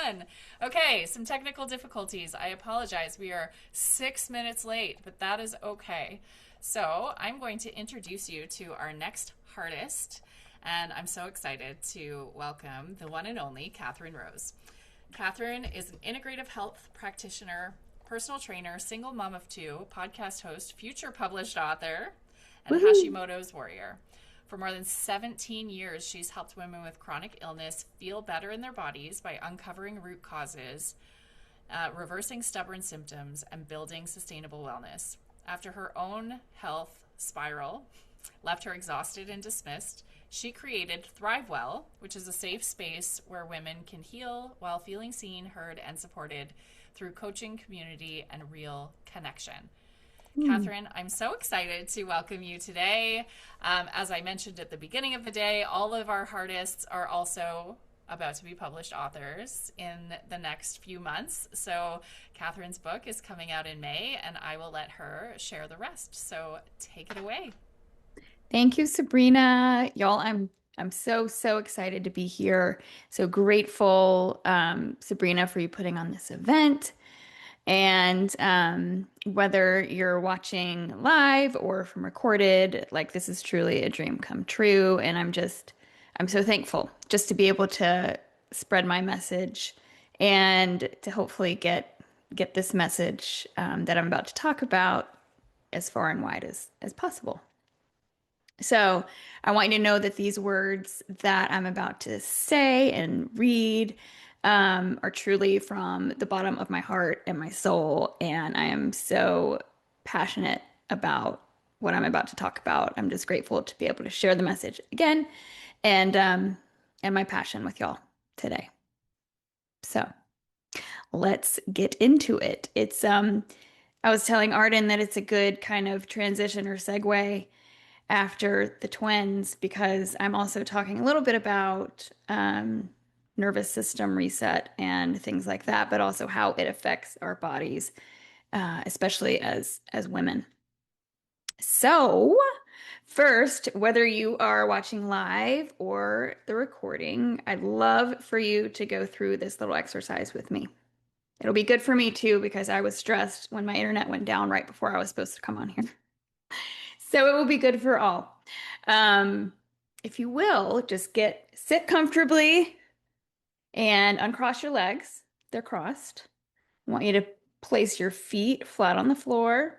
everyone. Okay, some technical difficulties. I apologize. We are 6 minutes late, but that is okay. So, I'm going to introduce you to our next artist, and I'm so excited to welcome the one and only Katherine Rose. Katherine is an integrative health practitioner, personal trainer, single mom of two, podcast host, future published author, and Woohoo! Hashimoto's warrior. For more than 17 years, she's helped women with chronic illness feel better in their bodies by uncovering root causes, reversing stubborn symptoms, and building sustainable wellness. After her own health spiral left her exhausted and dismissed, she created ThriveWell, which is a safe space where women can heal while feeling seen, heard, and supported through coaching, community, and real connection. Hmm. Katherine, I'm so excited to welcome you today. As I mentioned at the beginning of the day, all of our artists are also about to be published authors in the next few months. So, Katherine's book is coming out in May, and I will let her share the rest. So, take it away. Thank you, Sabrina. Y'all, I'm so excited to be here. So grateful, Sabrina, for you putting on this event. And whether you're watching live or from recorded, like this is truly a dream come true. And I'm so thankful just to be able to spread my message and to hopefully get this message that I'm about to talk about as far and wide as possible. So I want you to know that these words that I'm about to say and read are truly from the bottom of my heart and my soul. And I am so passionate about what I'm about to talk about. I'm just grateful to be able to share the message again and and my passion with y'all today. So let's get into it. I was telling Arden that it's a good kind of transition or segue after the twins because I'm also talking a little bit about nervous system reset and things like that, but also how it affects our bodies, especially as women. So, first, whether you are watching live or the recording, I'd love for you to go through this little exercise with me. It'll be good for me too because I was stressed when my internet went down right before I was supposed to come on here. So it will be good for all. Um, if you will, just sit comfortably and uncross your legs. They're crossed. I want you to place your feet flat on the floor.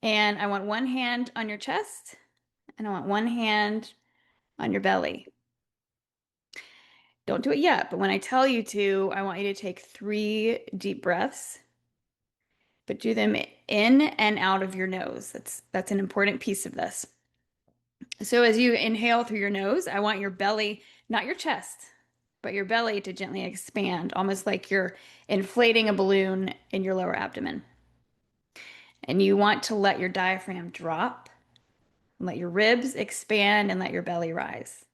And I want one hand on your chest and I want one hand on your belly. Don't do it yet, but when I tell you to, I want you to take 3 deep breaths, but do them in and out of your nose. That's an important piece of this. So as you inhale through your nose, I want your belly, not your chest, but your belly to gently expand, almost like you're inflating a balloon in your lower abdomen. And you want to let your diaphragm drop, let your ribs expand, and let your belly rise.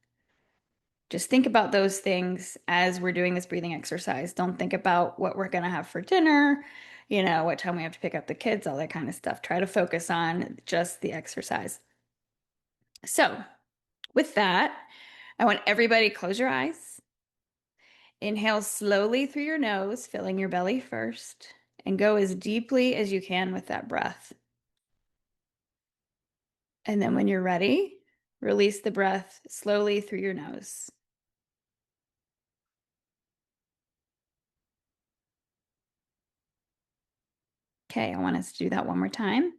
Just think about those things as we're doing this breathing exercise. Don't think about what we're going to have for dinner, what time we have to pick up the kids, all that kind of stuff. Try to focus on just the exercise. So, with that, I want everybody close your eyes. Inhale slowly through your nose, filling your belly first, and go as deeply as you can with that breath. And then when you're ready, release the breath slowly through your nose. Okay, I want us to do that one more time.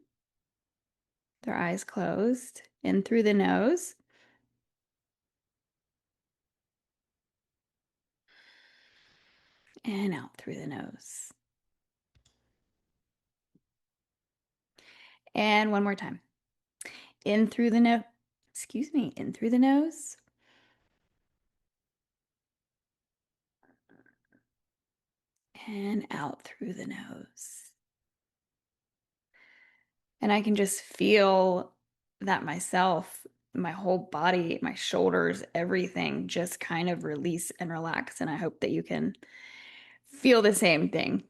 With our eyes closed, in through the nose. And out through the nose. And one more time. In through the nose. Excuse me, in through the nose. And out through the nose. And I can just feel that myself, my whole body, my shoulders, everything just kind of release and relax. And I hope that you can feel the same thing.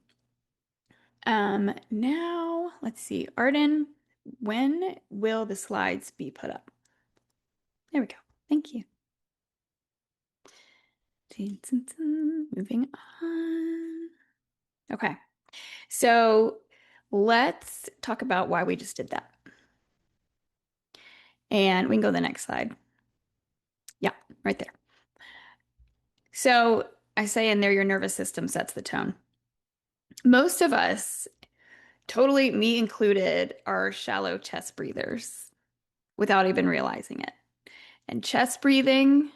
Now let's see, Arden, when will the slides be put up? There we go. Thank you. Moving on. Okay. So let's talk about why we just did that. And we can go to the next slide. Yeah, right there. So I say in there, your nervous system sets the tone. Most of us, totally me included, are shallow chest breathers without even realizing it. And chest breathing,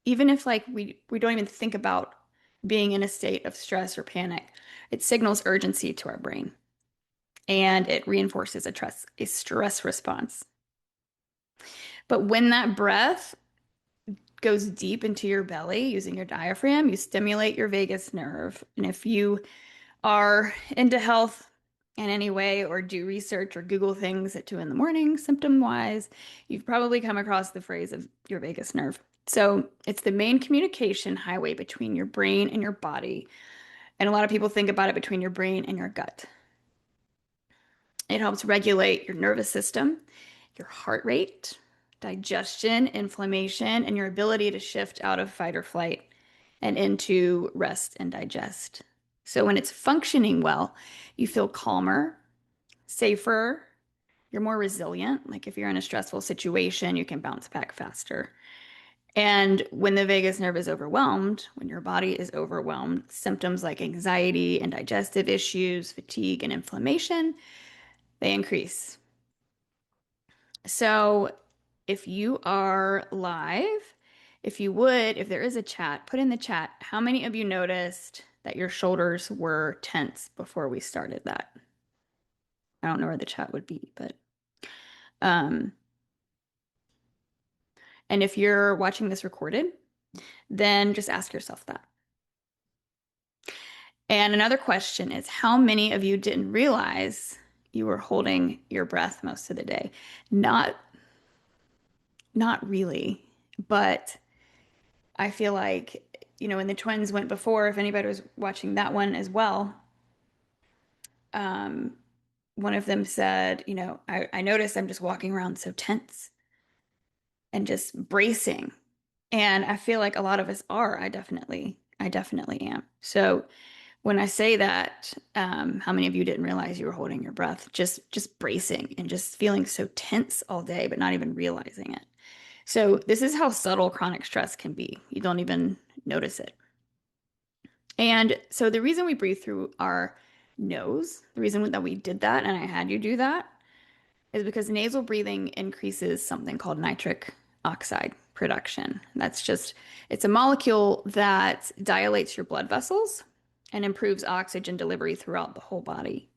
even if like we don't even think about being in a state of stress or panic, it signals urgency to our brain and it reinforces a stress response. But when that breath goes deep into your belly using your diaphragm, you stimulate your vagus nerve. And if you are into health in any way or do research or Google things at 2 in the morning, symptom wise, you've probably come across the phrase of your vagus nerve. So it's the main communication highway between your brain and your body. And a lot of people think about it between your brain and your gut. It helps regulate your nervous system, your heart rate, digestion, inflammation, and your ability to shift out of fight or flight and into rest and digest. So when it's functioning well, you feel calmer, safer, you're more resilient. Like if you're in a stressful situation, you can bounce back faster. And when the vagus nerve is overwhelmed, when your body is overwhelmed, symptoms like anxiety and digestive issues, fatigue, and inflammation, they increase. So if you are live, if you would, if there is a chat, put in the chat, how many of you noticed that your shoulders were tense before we started that? I don't know where the chat would be, but um, and if you're watching this recorded, then just ask yourself that. And another question is, how many of you didn't realize you were holding your breath most of the day? Not not really, but I feel like, when the twins went before, if anybody was watching that one as well, um, one of them said, I noticed I'm just walking around so tense and just bracing. And I feel like a lot of us are. I definitely am. So when I say that, how many of you didn't realize you were holding your breath, just bracing and just feeling so tense all day, but not even realizing it. So this is how subtle chronic stress can be. You don't even notice it. And so the reason we breathe through our nose, the reason that we did that and I had you do that is because nasal breathing increases something called nitric oxide production. It's a molecule that dilates your blood vessels and improves oxygen delivery throughout the whole body.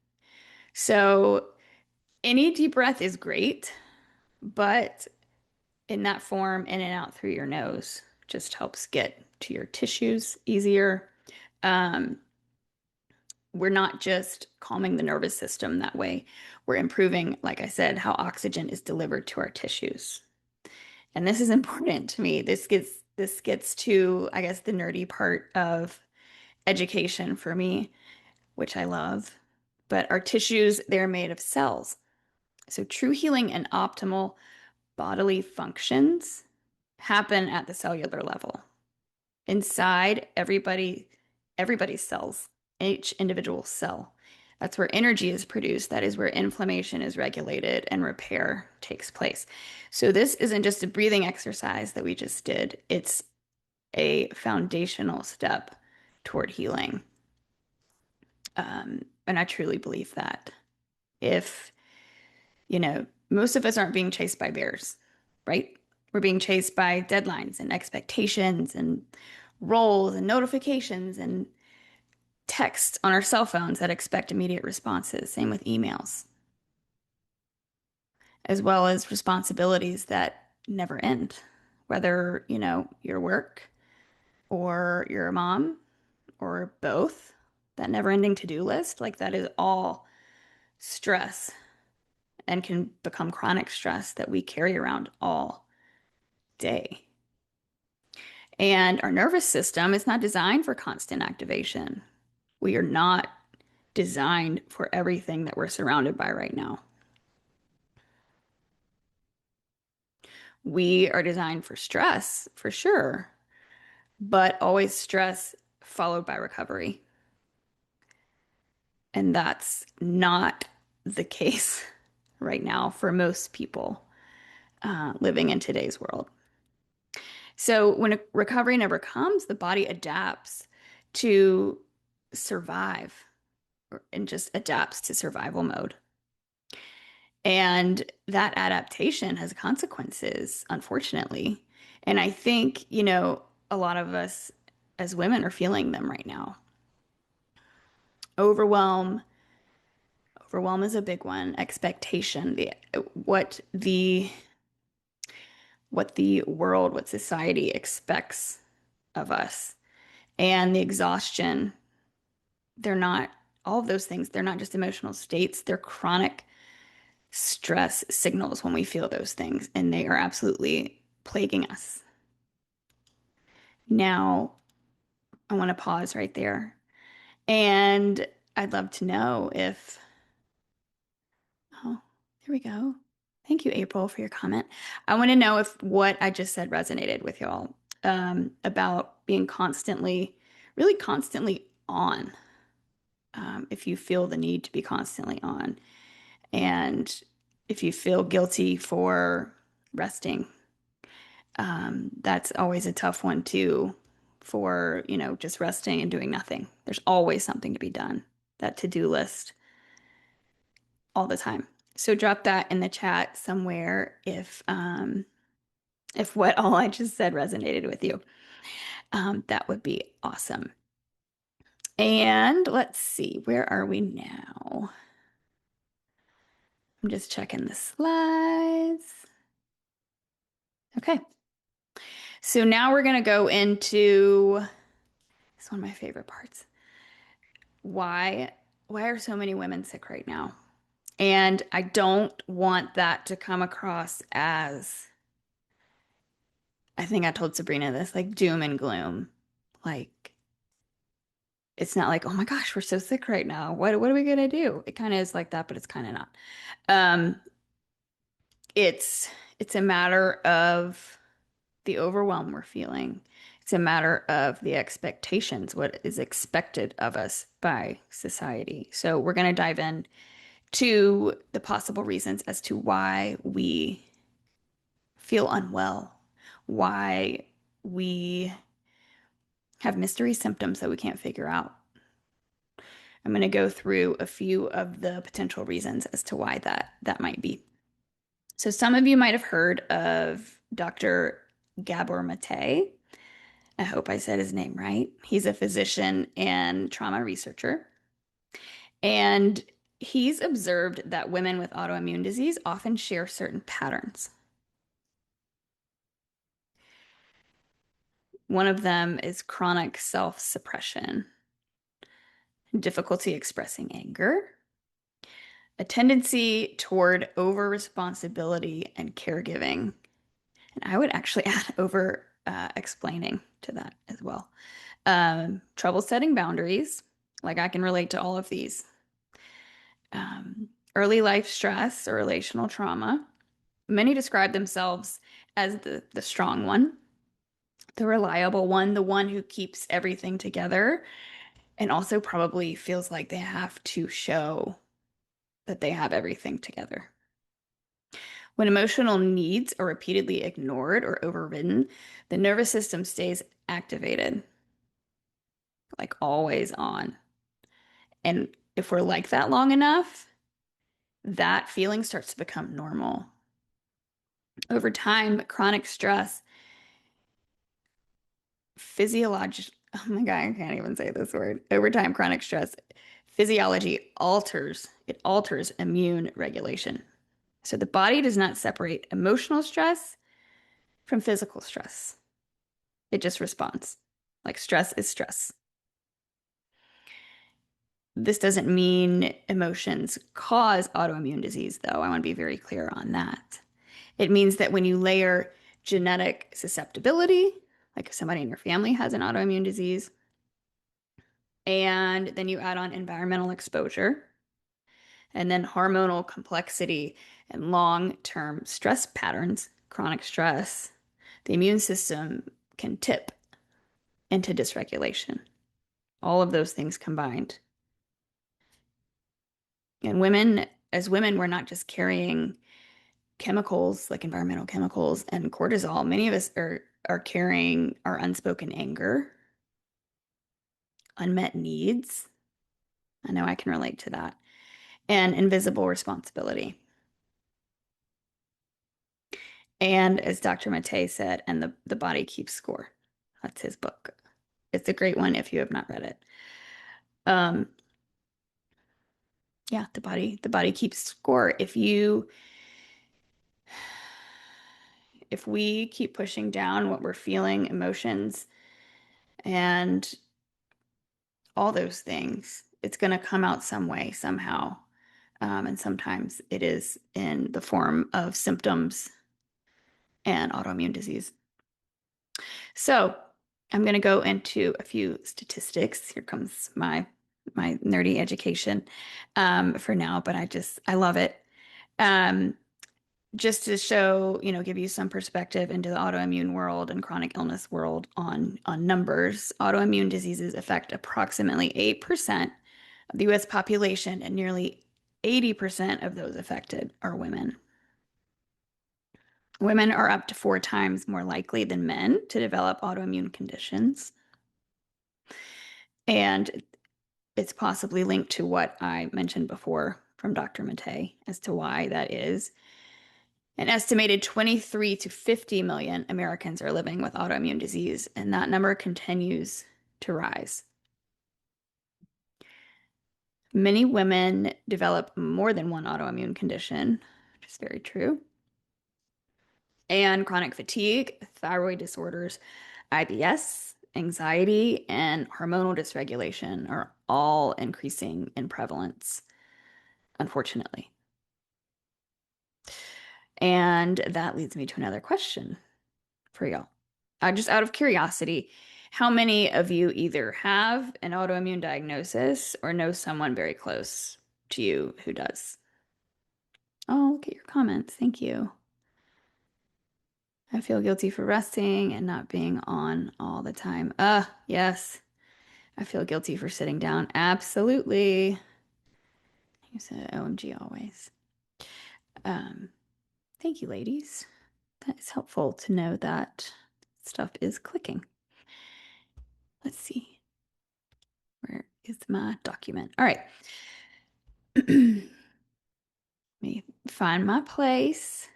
So any deep breath is great, but in that form, in and out through your nose just helps get to your tissues easier. Um, we're not just calming the nervous system that way. We're improving, like I said, how oxygen is delivered to our tissues. And this is important to me. This gets to, I guess, the nerdy part of education for me, which I love. But our tissues, they're made of cells. So true healing and optimal bodily functions happen at the cellular level. Inside everybody's cells, each individual cell. That's where energy is produced. That is where inflammation is regulated and repair takes place. So this isn't just a breathing exercise that we just did. It's a foundational step toward healing. And I truly believe that. If, most of us aren't being chased by bears, right? We're being chased by deadlines and expectations and roles and notifications and texts on our cell phones that expect immediate responses. Same with emails, as well as responsibilities that never end, whether, your work or you're a mom or both, that never ending to-do list, like that is all stress and can become chronic stress that we carry around all day. And our nervous system is not designed for constant activation. We are not designed for everything that we're surrounded by right now. We are designed for stress, for sure, but always stress followed by recovery. And that's not the case right now for most people living in today's world. So when recovery never comes, the body adapts to survive and just adapts to survival mode. And that adaptation has consequences, unfortunately. And I think, a lot of us as women are feeling them right now. Overwhelm. Overwhelm is a big one. Expectation, what the what the world, what society expects of us, and the exhaustion. They're not all of those things. They're not just emotional states. They're chronic stress signals when we feel those things, and they are absolutely plaguing us. Now, I want to pause right there. And I'd love to know if, oh, there we go. Thank you, April, for your comment. I want to know if what I just said resonated with y'all about being constantly, really constantly on. If you feel the need to be constantly on, and if you feel guilty for resting, that's always a tough one too, for, just resting and doing nothing. There's always something to be done, that to-do list all the time. So drop that in the chat somewhere if what all I just said resonated with you. That would be awesome. And let's see, where are we now? I'm just checking the slides. Okay. So now we're going to go into, it's one of my favorite parts. Why are so many women sick right now? And I don't want that to come across as, I think I told Sabrina this, like doom and gloom. Like, it's not like, oh my gosh, we're so sick right now. What are we gonna do? It kind of is like that, but it's kind of not. Um, it's a matter of the overwhelm we're feeling. It's a matter of the expectations, what is expected of us by society. So we're going to dive in to the possible reasons as to why we feel unwell, why we have mystery symptoms that we can't figure out. I'm going to go through a few of the potential reasons as to why that might be. So some of you might have heard of Dr. Gabor Mate. I hope I said his name right. He's a physician and trauma researcher. And he's observed that women with autoimmune disease often share certain patterns. One of them is chronic self-suppression, difficulty expressing anger, a tendency toward over-responsibility and caregiving. And I would actually add over explaining to that as well. Trouble setting boundaries, like I can relate to all of these. Early life stress or relational trauma. Many describe themselves as the strong one, the reliable one, the one who keeps everything together, and also probably feels like they have to show that they have everything together. When emotional needs are repeatedly ignored or overridden, the nervous system stays activated, like always on. And if we're like that long enough, that feeling starts to become normal. Over time, chronic stress, oh my God, I can't even say this word. Over time, chronic stress, it alters immune regulation. So the body does not separate emotional stress from physical stress. It just responds. Like stress is stress. This doesn't mean emotions cause autoimmune disease, though. I want to be very clear on that. It means that when you layer genetic susceptibility, like if somebody in your family has an autoimmune disease, and then you add on environmental exposure, and then hormonal complexity and long-term stress patterns, chronic stress, the immune system can tip. into dysregulation. All of those things combined. And women, as women, we're not just carrying chemicals like environmental chemicals and cortisol. Many of us are carrying our unspoken anger, unmet needs. I know I can relate to that. And invisible responsibility. And as Dr. Matei said, and the body keeps score. That's his book. It's a great one if you have not read it. Um, yeah, the body keeps score. If we keep pushing down what we're feeling, emotions, and all those things, it's going to come out some way, somehow. And sometimes it is in the form of symptoms and autoimmune disease. So I'm going to go into a few statistics. Here comes my nerdy education for now, but I love it. Um, just to show, give you some perspective into the autoimmune world and chronic illness world on numbers. Autoimmune diseases affect approximately 8% of the US population, and nearly 80% of those affected are women. Women are up to 4 times more likely than men to develop autoimmune conditions. And it's possibly linked to what I mentioned before from Dr. Matei as to why that is. An estimated 23 to 50 million Americans are living with autoimmune disease, and that number continues to rise. Many women develop more than one autoimmune condition, which is very true. And chronic fatigue, thyroid disorders, IBS, anxiety, and hormonal dysregulation are all increasing in prevalence, unfortunately. And that leads me to another question for y'all. Just out of curiosity, how many of you either have an autoimmune diagnosis or know someone very close to you who does? Oh, look at your comments. Thank you. I feel guilty for resting and not being on all the time. Yes. I feel guilty for sitting down. Absolutely. You said OMG always. Um, Thank you, ladies. That is helpful to know that stuff is clicking. Let's see. Where is my document? All right. Let me find my place.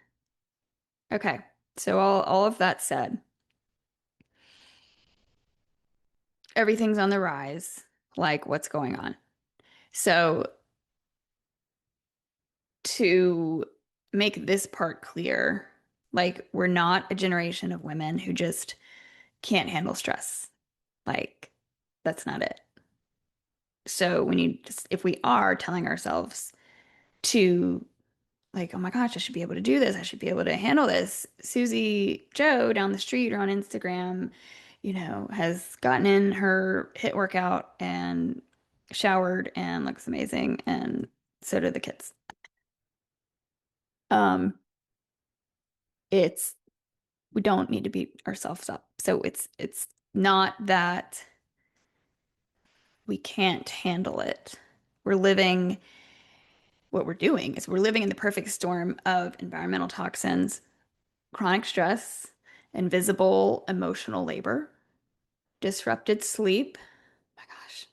Okay. So all of that said, everything's on the rise. Like, what's going on? So to make this part clear, like, we're not a generation of women who just can't handle stress. Like, that's not it. So we need to, if we are telling ourselves to, like, oh my gosh, I should be able to do this. I should be able to handle this. Susie Joe down the street or on Instagram, has gotten in her HIIT workout and showered and looks amazing. And so do the kids. Um, it's we don't need to beat ourselves up. So it's not that we can't handle it. We're living What we're doing is we're living in the perfect storm of environmental toxins, chronic stress, invisible emotional labor, disrupted sleep. Oh my gosh,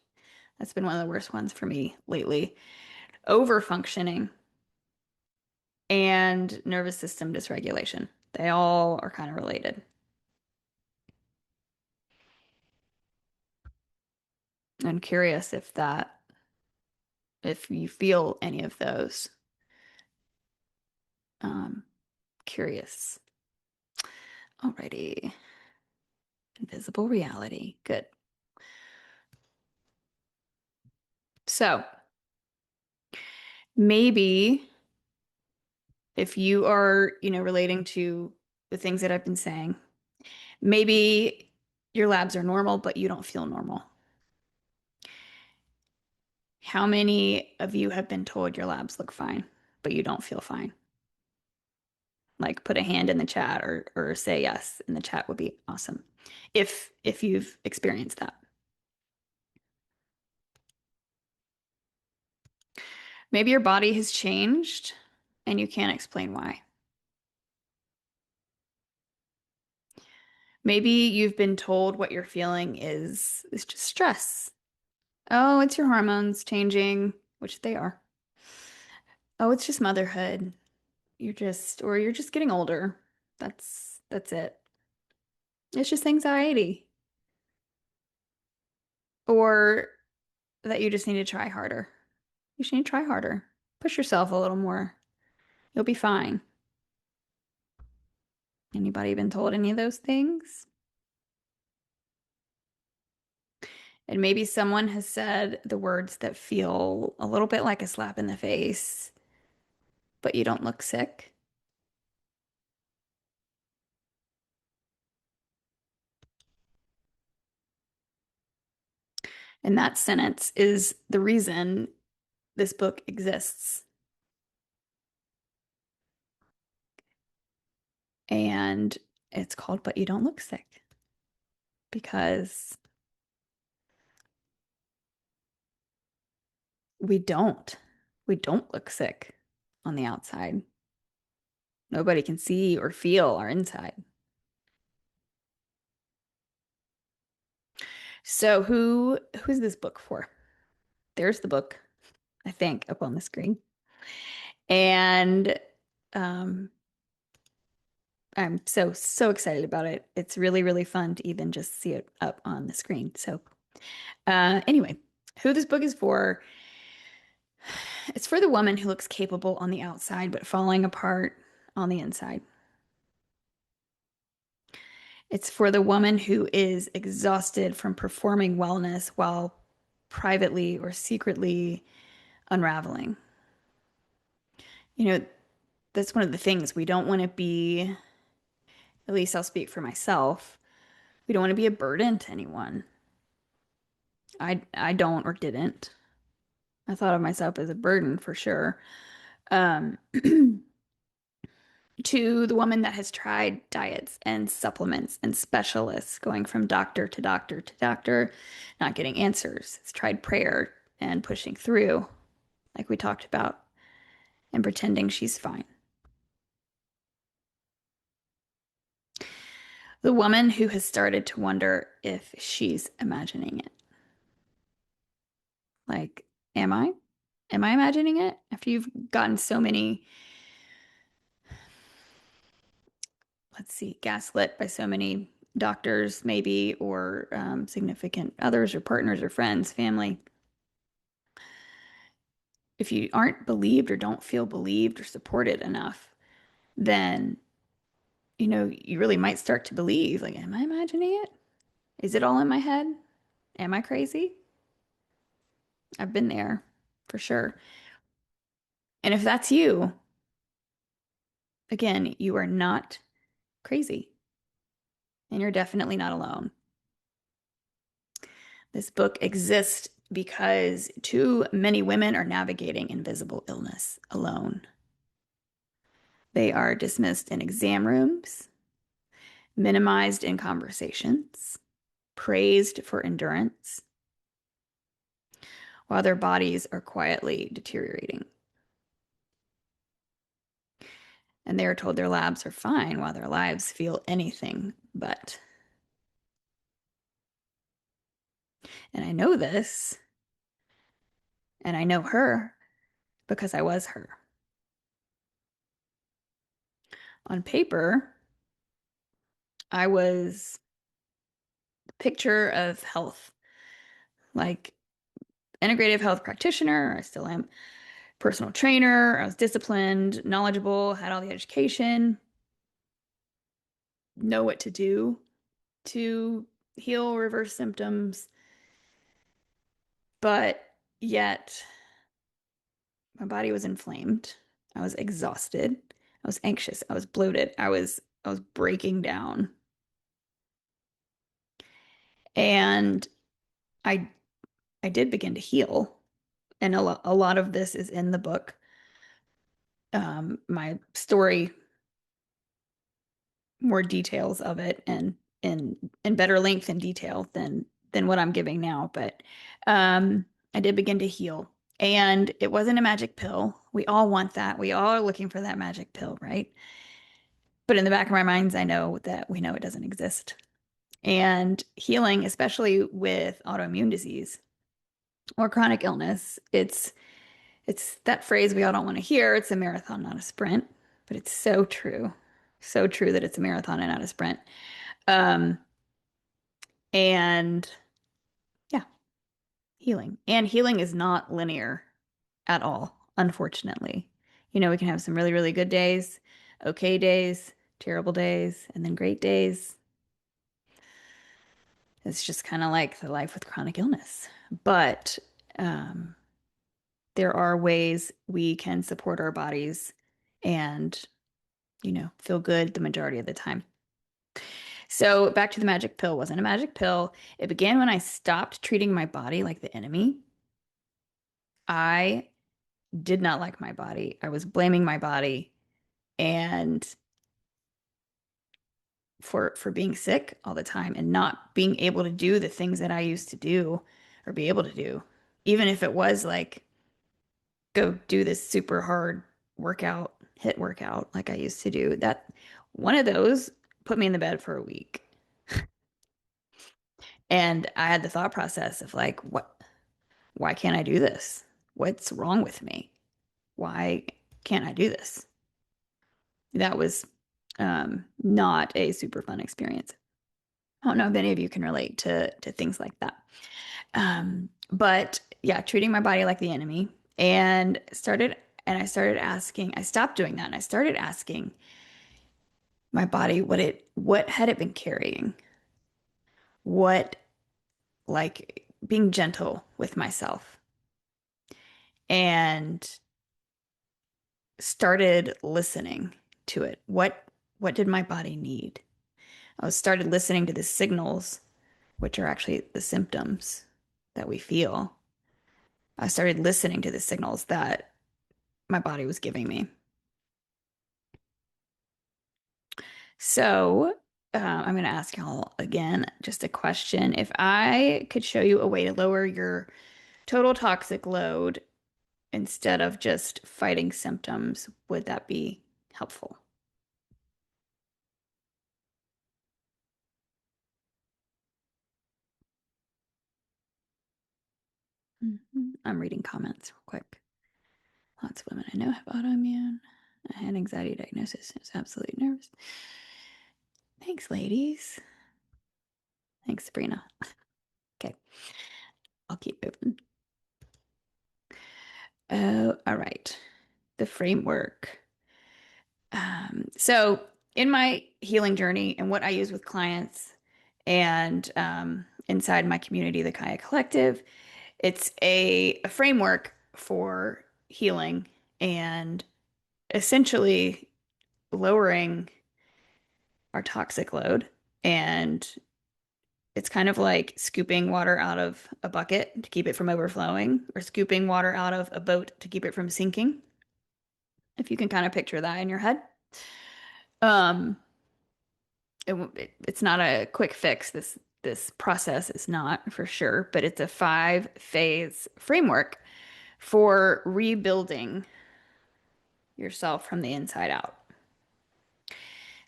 that's been one of the worst ones for me lately. Over functioning and nervous system dysregulation. They all are kind of related. I'm curious if you feel any of those. Um, Curious. Alrighty. Invisible reality. Good. So maybe if you are, relating to the things that I've been saying, maybe your labs are normal, but you don't feel normal. How many of you have been told your labs look fine, but you don't feel fine? Like, put a hand in the chat or say yes in the chat would be awesome. if you've experienced that. Maybe your body has changed and you can't explain why. Maybe you've been told what you're feeling is just stress. Oh, it's your hormones changing, which they are. Oh, it's just motherhood. Or you're just getting older. That's it. It's just anxiety. Or that you just need to try harder. You should need to try harder. Push yourself a little more. You'll be fine. Anybody been told any of those things? And maybe someone has said the words that feel a little bit like a slap in the face, but you don't look sick. And that sentence is the reason this book exists. And it's called But You Don't Look Sick because we don't. We don't look sick on the outside. Nobody can see or feel our inside. So who is this book for? There's the book, I think, up on the screen. And um, I'm so excited about it. It's really, really fun to even just see it up on the screen. So anyway, who this book is for, it's for the woman who looks capable on the outside, but falling apart on the inside. It's for the woman who is exhausted from performing wellness while privately or secretly unraveling. You know, that's one of the things we don't want to be, at least I'll speak for myself. We don't want to be a burden to anyone. I don't or didn't. I thought of myself as a burden for sure. Um, to the woman that has tried diets and supplements and specialists, going from doctor to doctor to doctor, not getting answers. Has tried prayer and pushing through, like we talked about, and pretending she's fine. The woman who has started to wonder if she's imagining it. Like, am I? Am I imagining it? After you've gotten so many, let's see, gaslit by so many doctors, maybe, or significant others, or partners, or friends, family. If you aren't believed or don't feel believed or supported enough, then, you really might start to believe, like, am I imagining it? Is it all in my head? Am I crazy? I've been there for sure. And if that's you, again, you are not crazy and you're definitely not alone. This book exists because too many women are navigating invisible illness alone. They are dismissed in exam rooms, minimized in conversations, praised for endurance, while their bodies are quietly deteriorating. And they are told their labs are fine while their lives feel anything but. And I know this, and I know her because I was her. On paper, I was the picture of health, like integrative health practitioner. I still am personal trainer. I was disciplined, knowledgeable, had all the education, know what to do to heal, reverse symptoms. But yet, my body was inflamed. I was exhausted. I was anxious. I was bloated. I was breaking down. And I I did begin to heal. And a lot of this is in the book. My story, more details of it, and in better length and detail than what I'm giving now. But I did begin to heal. And it wasn't a magic pill. We all want that. We all are looking for that magic pill, right? But in the back of our minds, I know that we know it doesn't exist. And healing, especially with autoimmune disease or chronic illness, it's that phrase we all don't want to hear. It's a marathon, not a sprint, but it's so true. So true that it's a marathon and not a sprint. Um, and yeah, healing. And healing is not linear at all, unfortunately. We can have some really, really good days, okay days, terrible days, and then great days. It's just kind of like the life with chronic illness. But um, there are ways we can support our bodies and, feel good the majority of the time. So back to the magic pill. It wasn't a magic pill. It began when I stopped treating my body like the enemy. I did not like my body. I was blaming my body and for being sick all the time and not being able to do the things that I used to do or be able to do. Even if it was like go do this super hard workout, hit workout like I used to do. That one of those put me in the bed for a week. And I had the thought process of like, why can't I do this? What's wrong with me? Why can't I do this? That was not a super fun experience. I don't know if any of you can relate to things like that. But yeah, treating my body like the enemy I started asking, I stopped doing that and I started asking my body what had it been carrying? What like being gentle with myself and started listening to it. What did my body need? I started listening to the signals, which are actually the symptoms that we feel. I started listening to the signals that my body was giving me. So, I'm going to ask y'all again just a question. If I could show you a way to lower your total toxic load instead of just fighting symptoms, would that be helpful? I'm reading comments real quick. Lots of women I know have autoimmune. I had anxiety diagnosis. I was absolutely nervous. Thanks, ladies. Thanks, Sabrina. Okay, I'll keep moving. Oh, all right. The framework. So in my healing journey and what I use with clients and inside my community, the Kaya Collective, it's a framework for healing and essentially lowering our toxic load. And it's kind of like scooping water out of a bucket to keep it from overflowing, or scooping water out of a boat to keep it from sinking. If you can kind of picture that in your head. Um, it's not a quick fix. This process is not for sure, but it's a 5-phase framework for rebuilding yourself from the inside out.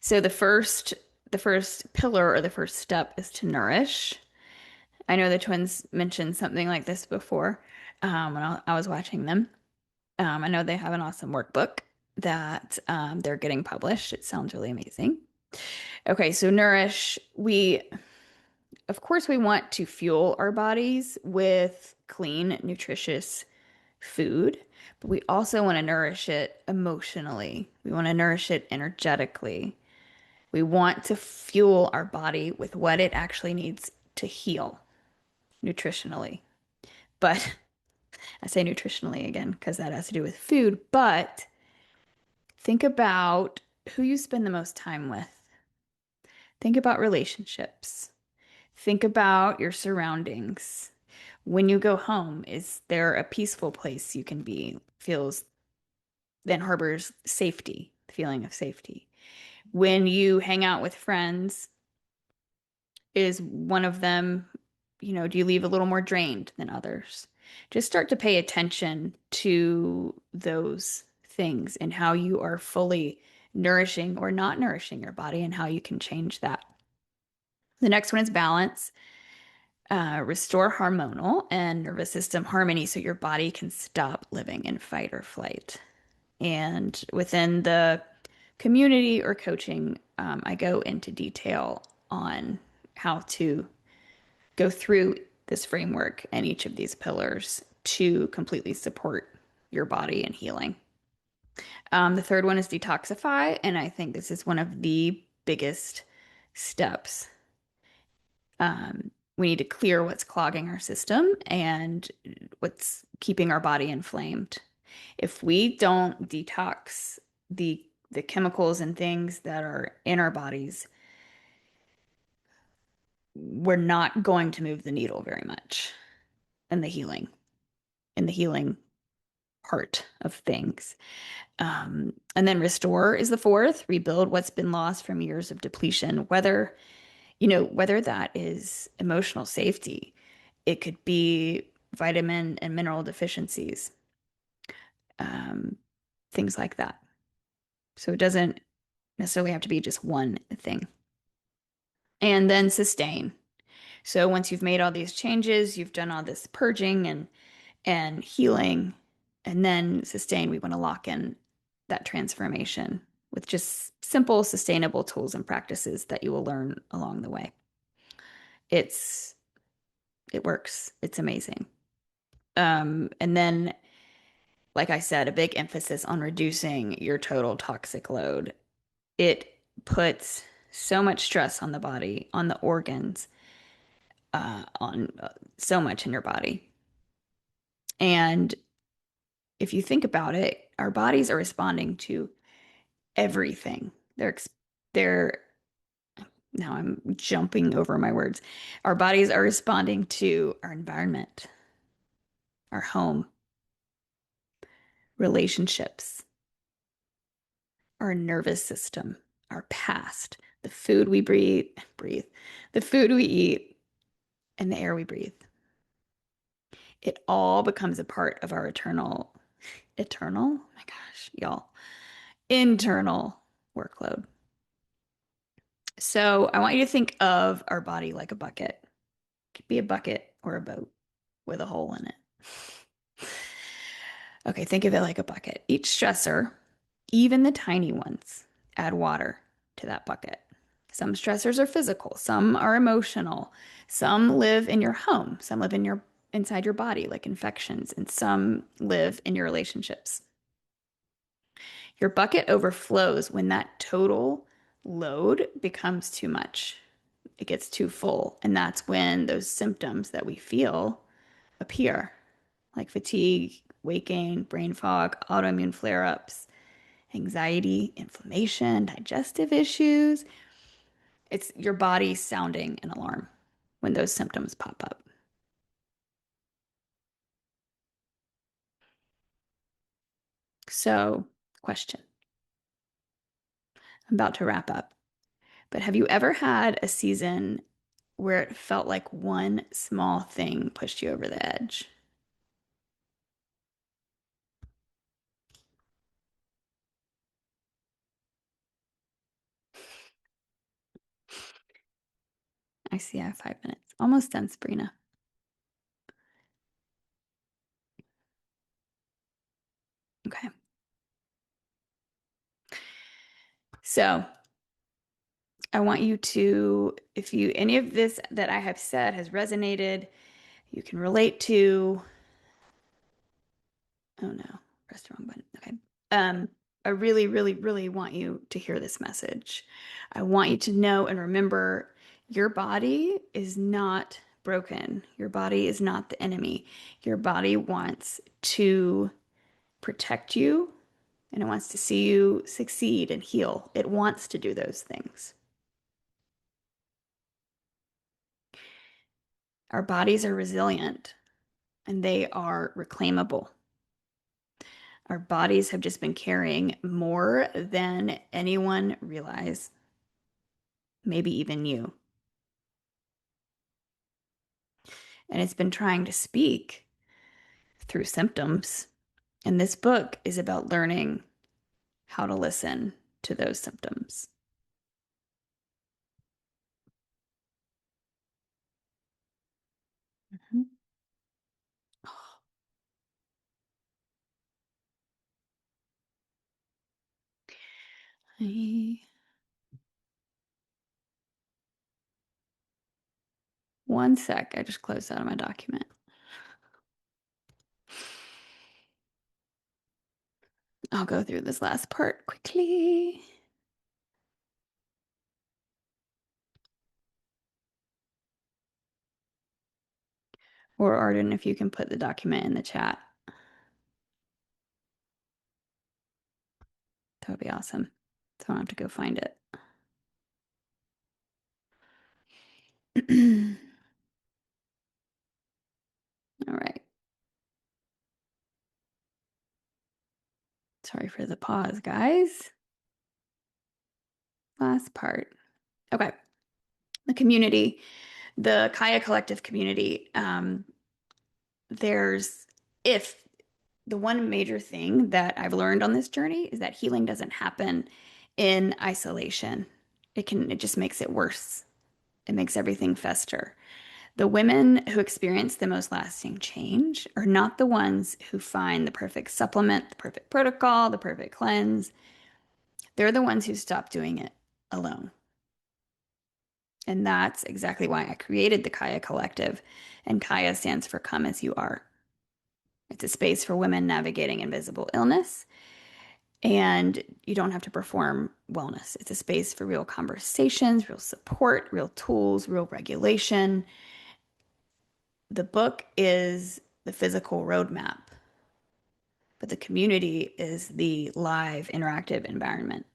So the first pillar or the first step is to nourish. I know the twins mentioned something like this before when I was watching them. I know they have an awesome workbook that they're getting published. It sounds really amazing. Okay, so nourish. Of course, we want to fuel our bodies with clean, nutritious food, but we also want to nourish it emotionally. We want to nourish it energetically. We want to fuel our body with what it actually needs to heal nutritionally. But I say nutritionally again because that has to do with food, but think about who you spend the most time with. Think about relationships. Think about your surroundings. When you go home, is there a peaceful place you can be? Feels then harbors safety, the feeling of safety. When you hang out with friends, Is one of them, do you leave a little more drained than others? Just start to pay attention to those things and how you are fully nourishing or not nourishing your body and how you can change that. The next one is balance. Restore hormonal and nervous system harmony so your body can stop living in fight or flight. And within the community or coaching, I go into detail on how to go through this framework and each of these pillars to completely support your body and healing. The third one is detoxify, and I think this is one of the biggest steps. We need to clear what's clogging our system and what's keeping our body inflamed. If we don't detox the chemicals and things that are in our bodies, we're not going to move the needle very much in the healing part of things. And then restore is the fourth, rebuild what's been lost from years of depletion, whether that is emotional safety, it could be vitamin and mineral deficiencies, um, things like that. So it doesn't necessarily have to be just one thing. And then sustain. So once you've made all these changes, you've done all this purging and healing, and then sustain, we want to lock in that transformation with just simple, sustainable tools and practices that you will learn along the way. It works. It's amazing. And then, like I said, a big emphasis on reducing your total toxic load. It puts so much stress on the body, on the organs, on so much in your body. And if you think about it, our bodies are responding to everything. They're now I'm jumping over my words. Our bodies are responding to our environment, our home, relationships, our nervous system, our past, the food we breathe, the food we eat, and the air we breathe. It all becomes a part of our eternal, oh my gosh, y'all, internal workload. So I want you to think of our body like a bucket. It could be a bucket or a boat with a hole in it. Okay, think of it like a bucket. Each stressor, even the tiny ones, add water to that bucket. Some stressors are physical, some are emotional, some live in your home, some live inside your body, like infections, and some live in your relationships. Your bucket overflows when that total load becomes too much. It gets too full, and that's when those symptoms that we feel appear, like fatigue, weight gain, brain fog, autoimmune flare-ups, anxiety, inflammation, digestive issues. It's your body sounding an alarm when those symptoms pop up. So, question. I'm about to wrap up, but have you ever had a season where it felt like one small thing pushed you over the edge? I see I have 5 minutes. Almost done, Sabrina. Okay. So I want you to, if any of this that I have said has resonated, you can relate to, oh no, press the wrong button. Okay. I really, really, really want you to hear this message. I want you to know and remember your body is not broken. Your body is not the enemy. Your body wants to protect you and it wants to see you succeed and heal. It wants to do those things. Our bodies are resilient and they are reclaimable. Our bodies have just been carrying more than anyone realizes, maybe even you. and it's been trying to speak through symptoms. And this book is about learning how to listen to those symptoms. Mhm. I- One sec, I just closed out of my document. I'll go through this last part quickly. Or Arden, if you can put the document in the chat, that would be awesome. So I don't have to go find it. All right. Sorry for the pause, guys. Last part. Okay. The community, the Kaya Collective community, there's, if the one major thing that I've learned on this journey is that healing doesn't happen in isolation. It just makes it worse. It makes everything fester. The women who experience the most lasting change are not the ones who find the perfect supplement, the perfect protocol, the perfect cleanse. They're the ones who stop doing it alone. And that's exactly why I created the Kaya Collective. And Kaya stands for Come As You Are. It's a space for women navigating invisible illness. And you don't have to perform wellness. It's a space for real conversations, real support, real tools, real regulation. The book is the physical roadmap, but the community is the live, interactive environment.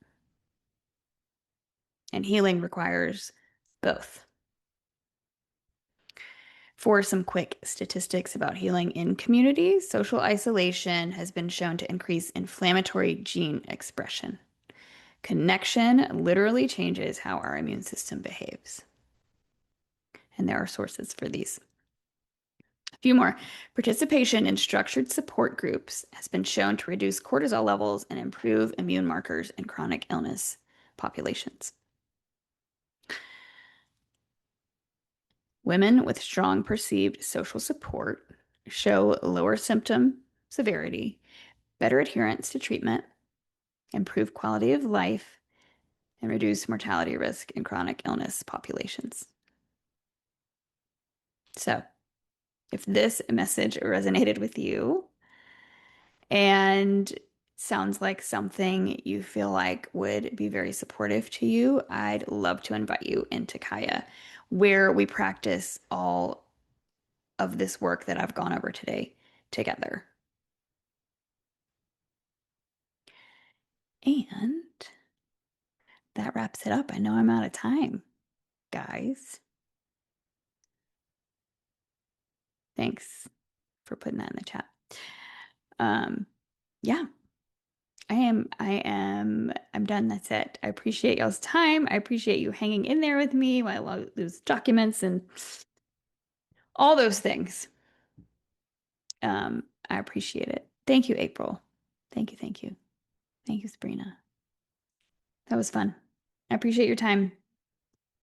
And healing requires both. For some quick statistics about healing in communities, social isolation has been shown to increase inflammatory gene expression. Connection literally changes how our immune system behaves. And there are sources for these. A few more. Participation in structured support groups has been shown to reduce cortisol levels and improve immune markers in chronic illness populations. Women with strong perceived social support show lower symptom severity, better adherence to treatment, improved quality of life, and reduce mortality risk in chronic illness populations. So, if this message resonated with you and sounds like something you feel like would be very supportive to you, I'd love to invite you into Kaya, where we practice all of this work that I've gone over today together. And that wraps it up. I know I'm out of time, guys. Thanks for putting that in the chat. Yeah, I'm done. That's it. I appreciate y'all's time. I appreciate you hanging in there with me while I lose documents and all those things. I appreciate it. Thank you, April. Thank you, thank you. Thank you, Sabrina. That was fun. I appreciate your time.